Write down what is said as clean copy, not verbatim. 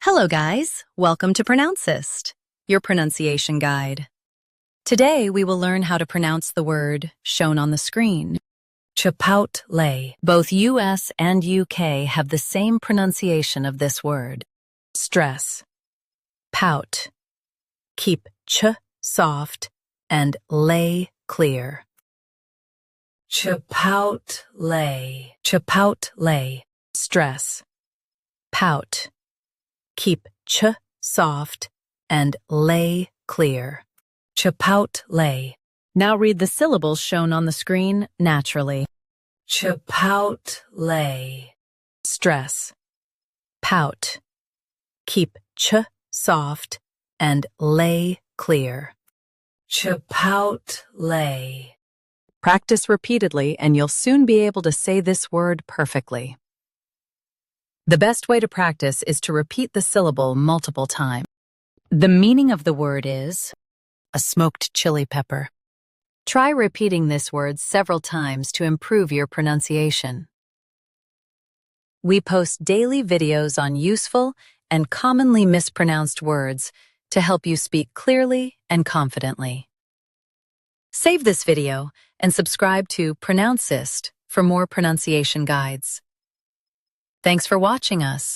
Hello guys, welcome to Pronouncist, your pronunciation guide. Today we will learn how to pronounce the word shown on the screen. Chipotle. Both US and UK have the same pronunciation of this word. Stress. Pout. Keep ch soft and lay clear. Chipotle. Chipotle. Stress. Pout. Keep ch soft and lay clear. Chipotle. Now read the syllables shown on the screen naturally. Chipotle. Stress. Pout. Keep ch soft and lay clear. Chipotle. Practice repeatedly and you'll soon be able to say this word perfectly. The best way to practice is to repeat the syllable multiple times. The meaning of the word is a smoked chili pepper. Try repeating this word several times to improve your pronunciation. We post daily videos on useful and commonly mispronounced words to help you speak clearly and confidently. Save this video and subscribe to Pronouncist for more pronunciation guides. Thanks for watching us.